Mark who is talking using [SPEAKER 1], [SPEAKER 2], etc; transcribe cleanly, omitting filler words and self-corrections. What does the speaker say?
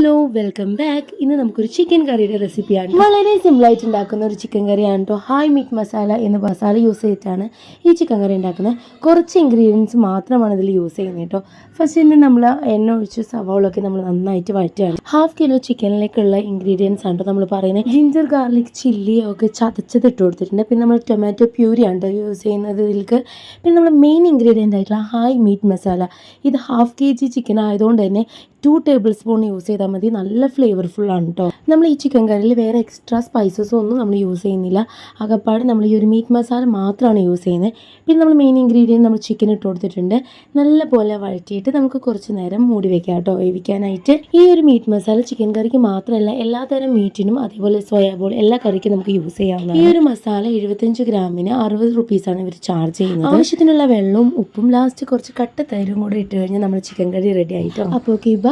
[SPEAKER 1] Hello welcome back. ഇന്ന് നമുക്കൊരു chicken കറിയുടെ റെസിപ്പിയാണ്. വളരെ സിമ്പിളായിട്ട് ഉണ്ടാക്കുന്ന ഒരു ചിക്കൻ കറിയാണ് കേട്ടോ. ഹായ് മീറ്റ് മസാല എന്ന മസാല യൂസ് ചെയ്തിട്ടാണ് ഈ ചിക്കൻ കറി ഉണ്ടാക്കുന്നത്. കുറച്ച് ഇൻഗ്രീഡിയൻസ് മാത്രമാണ് ഇതിൽ യൂസ് ചെയ്യുന്നത് കേട്ടോ. ഫസ്റ്റ് തന്നെ നമ്മൾ എണ്ണ ഒഴിച്ച് സവാളൊക്കെ നമ്മൾ നന്നായിട്ട് വഴറ്റുകയാണ്. 1/2 കിലോ ചിക്കനിലേക്കുള്ള ഇൻഗ്രീഡിയൻസ് ആണ് കേട്ടോ നമ്മൾ പറയുന്നത്. ജിഞ്ചർ ഗാർലിക് ചില്ലി ഒക്കെ ചതച്ചത് ഇട്ട് കൊടുത്തിട്ടുണ്ട്. പിന്നെ നമ്മൾ ടൊമാറ്റോ പ്യൂരിയാണ് കേട്ടോ യൂസ് ചെയ്യുന്നത് ഇതിലേക്ക്. പിന്നെ നമ്മൾ മെയിൻ ഇൻഗ്രീഡിയൻ്റ് ആയിട്ടുള്ള ഹായ് മീറ്റ് മസാല, ഇത് 1/2 kg ചിക്കൻ ആയതുകൊണ്ട് തന്നെ 2 ടേബിൾ സ്പൂൺ യൂസ് ചെയ്താൽ മതി. നല്ല ഫ്ലേവർഫുൾ ആണ് കേട്ടോ. നമ്മൾ ഈ ചിക്കൻ കറിയിൽ വേറെ എക്സ്ട്രാ സ്പൈസസ് ഒന്നും നമ്മൾ യൂസ് ചെയ്യുന്നില്ല. ആകപ്പാട് നമ്മൾ ഈ ഒരു മീറ്റ് മസാല മാത്രമാണ് യൂസ് ചെയ്യുന്നത്. പിന്നെ നമ്മൾ മെയിൻ ഇൻഗ്രീഡിയൻറ്റ് നമ്മൾ ചിക്കൻ ഇട്ട് കൊടുത്തിട്ടുണ്ട്. നല്ല പോലെ വഴറ്റിയിട്ട് നമുക്ക് കുറച്ച് നേരം മൂടി വെക്കാം കേട്ടോ വേവിക്കാനായിട്ട്. ഈ ഒരു മീറ്റ് മസാല ചിക്കൻ കറിക്ക് മാത്രമല്ല എല്ലാത്തരം മീറ്റിനും അതേപോലെ സോയാബോൾ എല്ലാ കറിക്കും നമുക്ക് യൂസ് ചെയ്യാവുന്നതാണ്. ഈ ഒരു മസാല 75 ഗ്രാമിന് 60 റുപ്പീസാണ് ഇവർ ചാർജ് ചെയ്യുന്നത്. ആവശ്യത്തിനുള്ള വെള്ളവും ഉപ്പും ലാസ്റ്റ് കുറച്ച് കട്ട തൈരും കൂടെ ഇട്ട് കഴിഞ്ഞാൽ നമ്മൾ ചിക്കൻ കറി റെഡി ആയിട്ടോ. അപ്പോൾ ഓക്കെ, ബൈ.